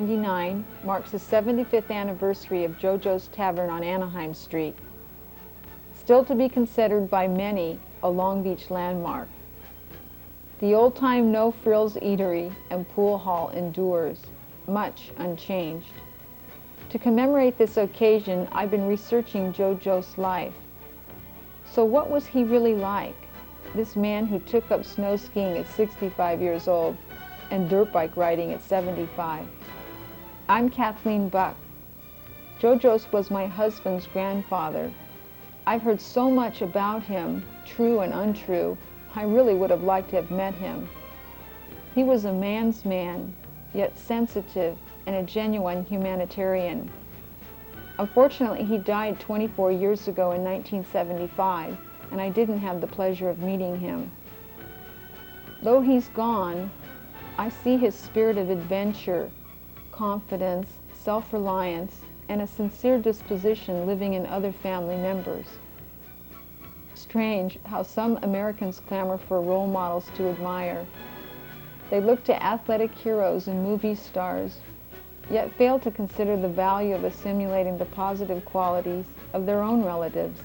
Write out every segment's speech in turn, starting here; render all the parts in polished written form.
1999 marks the 75th anniversary of Jost Tavern on Anaheim Street. Still to be considered by many a Long Beach landmark. The old-time no-frills eatery and pool hall endures, much unchanged. To commemorate this occasion, I've been researching Jost's life. So what was he really like? This man who took up snow skiing at 65 years old and dirt bike riding at 75. I'm Cathleen Buck. Jost was my husband's grandfather. I've heard so much about him, true and untrue. I really would have liked to have met him. He was a man's man, yet sensitive and a genuine humanitarian. Unfortunately, he died 24 years ago in 1975, and I didn't have the pleasure of meeting him. Though he's gone, I see his spirit of adventure, confidence, self-reliance, and a sincere disposition living in other family members. Strange how some Americans clamor for role models to admire. They look to athletic heroes and movie stars, yet fail to consider the value of assimilating the positive qualities of their own relatives.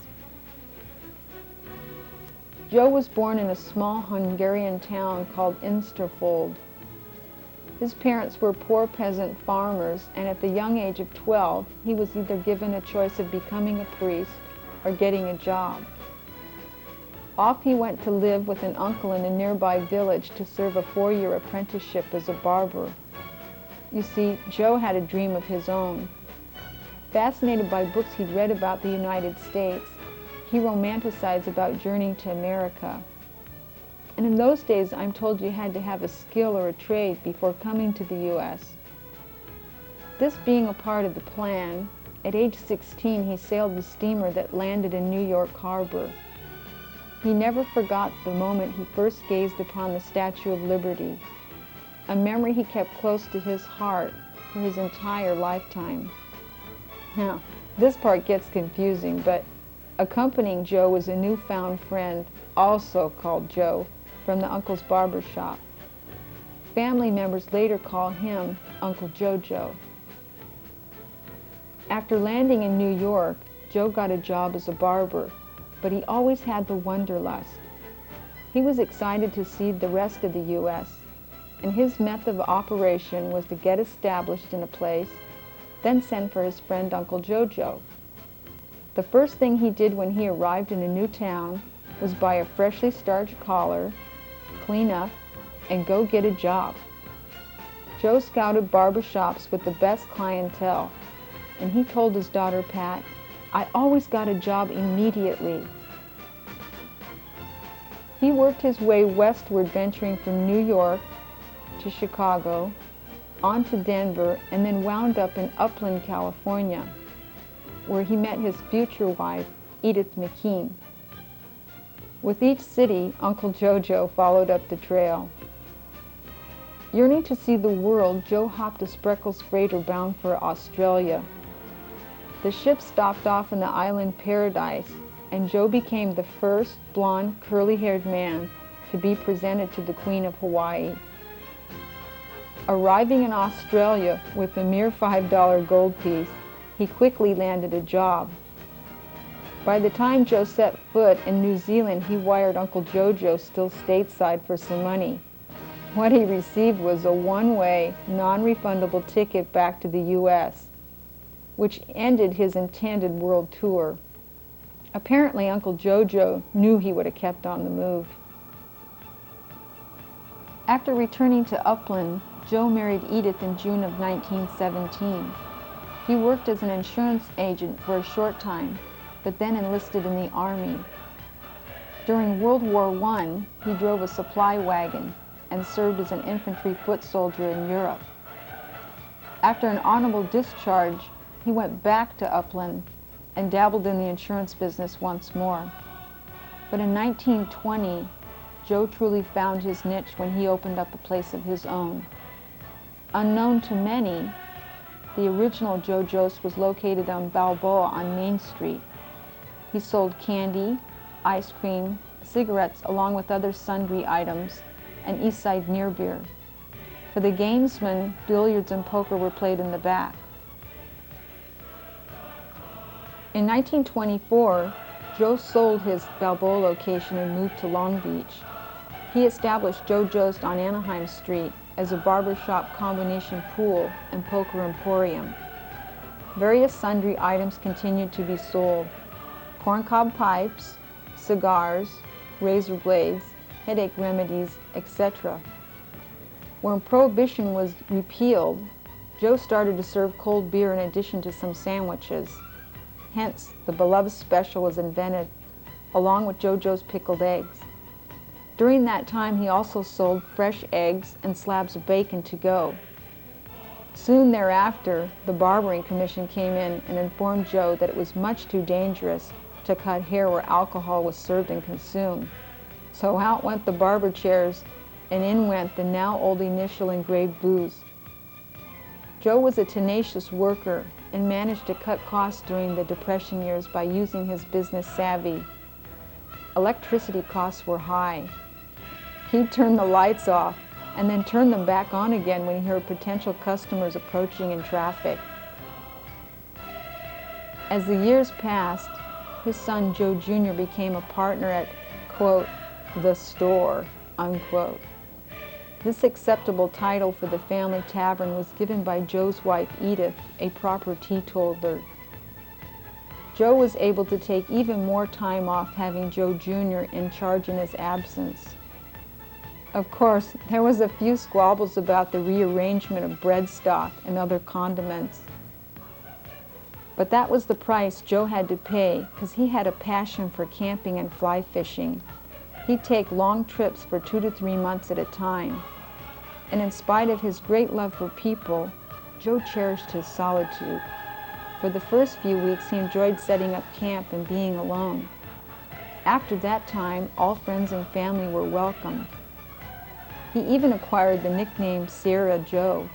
Joe was born in a small Hungarian town called Insterfold. His parents were poor peasant farmers, and at the young age of 12, he was either given a choice of becoming a priest or getting a job. Off he went to live with an uncle in a nearby village to serve a 4-year apprenticeship as a barber. You see, Joe had a dream of his own. Fascinated by books he'd read about the United States, he romanticized about journeying to America. And in those days, I'm told you had to have a skill or a trade before coming to the U.S. This being a part of the plan, at age 16 he sailed the steamer that landed in New York Harbor. He never forgot the moment he first gazed upon the Statue of Liberty, a memory he kept close to his heart for his entire lifetime. Now, this part gets confusing, but accompanying Joe was a newfound friend, also called Joe, from the uncle's barber shop. Family members later call him Uncle Jojo. After landing in New York, Joe got a job as a barber, but he always had the wanderlust. He was excited to see the rest of the U.S., and his method of operation was to get established in a place, then send for his friend Uncle Jojo. The first thing he did when he arrived in a new town was buy a freshly starched collar, clean up, and go get a job. Joe scouted barbershops with the best clientele, and he told his daughter Pat, "I always got a job immediately." He worked his way westward, venturing from New York to Chicago, on to Denver, and then wound up in Upland, California, where he met his future wife, Edith McKean. With each city, Uncle Jojo followed up the trail. Yearning to see the world, Joe hopped a Spreckles freighter bound for Australia. The ship stopped off in the island Paradise, and Joe became the first blonde, curly-haired man to be presented to the Queen of Hawaii. Arriving in Australia with a mere $5 gold piece, he quickly landed a job. By the time Joe set foot in New Zealand, he wired Uncle Jojo, still stateside, for some money. What he received was a one-way, non-refundable ticket back to the U.S., which ended his intended world tour. Apparently, Uncle Jojo knew he would have kept on the move. After returning to Upland, Joe married Edith in June of 1917. He worked as an insurance agent for a short time, but then enlisted in the Army. During World War I, he drove a supply wagon and served as an infantry foot soldier in Europe. After an honorable discharge, he went back to Upland and dabbled in the insurance business once more. But in 1920, Joe truly found his niche when he opened up a place of his own. Unknown to many, the original Jost was located on Balboa on Main Street. He sold candy, ice cream, cigarettes, along with other sundry items, and Eastside near beer. For the gamesmen, billiards and poker were played in the back. In 1924, Jost sold his Balboa location and moved to Long Beach. He established Jost on Anaheim Street as a barbershop combination pool and poker emporium. Various sundry items continued to be sold: corncob pipes, cigars, razor blades, headache remedies, etc. When Prohibition was repealed, Joe started to serve cold beer in addition to some sandwiches. Hence, the beloved special was invented, along with JoJo's pickled eggs. During that time, he also sold fresh eggs and slabs of bacon to go. Soon thereafter, the Barbering Commission came in and informed Joe that it was much too dangerous to cut hair where alcohol was served and consumed. So out went the barber chairs, and in went the now old initial engraved booze. Joe was a tenacious worker and managed to cut costs during the Depression years by using his business savvy. Electricity costs were high. He'd turn the lights off and then turn them back on again when he heard potential customers approaching in traffic. As the years passed, his son Joe Jr. became a partner at, quote, the store, unquote. This acceptable title for the family tavern was given by Joe's wife Edith, a proper teetotaler. Joe was able to take even more time off having Joe Jr. in charge in his absence. Of course, there was a few squabbles about the rearrangement of bread stock and other condiments. But that was the price Joe had to pay because he had a passion for camping and fly fishing. He'd take long trips for 2 to 3 months at a time. And in spite of his great love for people, Joe cherished his solitude. For the first few weeks, he enjoyed setting up camp and being alone. After that time, all friends and family were welcome. He even acquired the nickname Sierra Joe.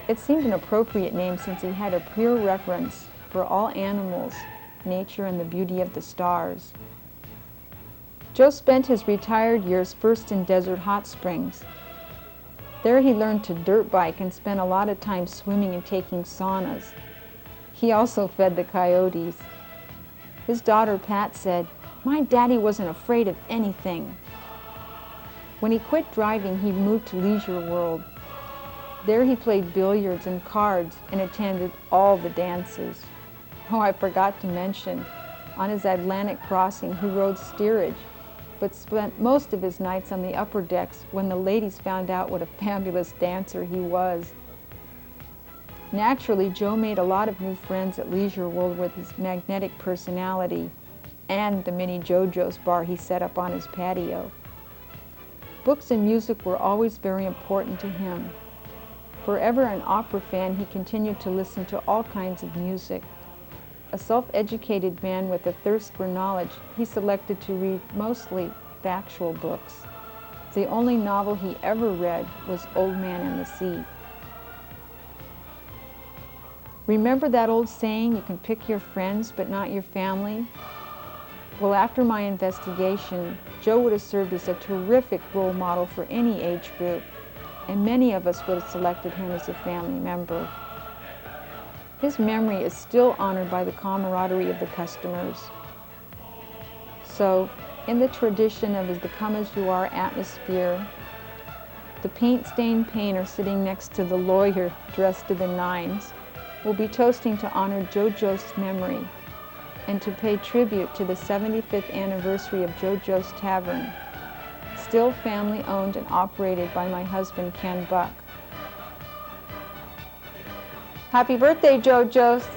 It seemed an appropriate name since he had a pure reverence for all animals, nature, and the beauty of the stars. Joe spent his retired years first in Desert Hot Springs. There he learned to dirt bike and spent a lot of time swimming and taking saunas. He also fed the coyotes. His daughter Pat said, "My daddy wasn't afraid of anything." When he quit driving, he moved to Leisure World. There he played billiards and cards and attended all the dances. Oh, I forgot to mention, on his Atlantic crossing, he rode steerage, but spent most of his nights on the upper decks when the ladies found out what a fabulous dancer he was. Naturally, Joe made a lot of new friends at Leisure World with his magnetic personality and the mini JoJo's bar he set up on his patio. Books and music were always very important to him. Forever an opera fan, he continued to listen to all kinds of music. A self-educated man with a thirst for knowledge, he selected to read mostly factual books. The only novel he ever read was Old Man and the Sea. Remember that old saying, you can pick your friends but not your family? Well, after my investigation, Joe would have served as a terrific role model for any age group, and many of us would have selected him as a family member. His memory is still honored by the camaraderie of the customers. So, in the tradition of his the-come-as-you-are atmosphere, the paint-stained painter sitting next to the lawyer dressed to the nines will be toasting to honor Joe Jost's memory and to pay tribute to the 75th anniversary of Joe Jost Tavern, still family-owned and operated by my husband, Ken Buck. Happy birthday, Joe Jost!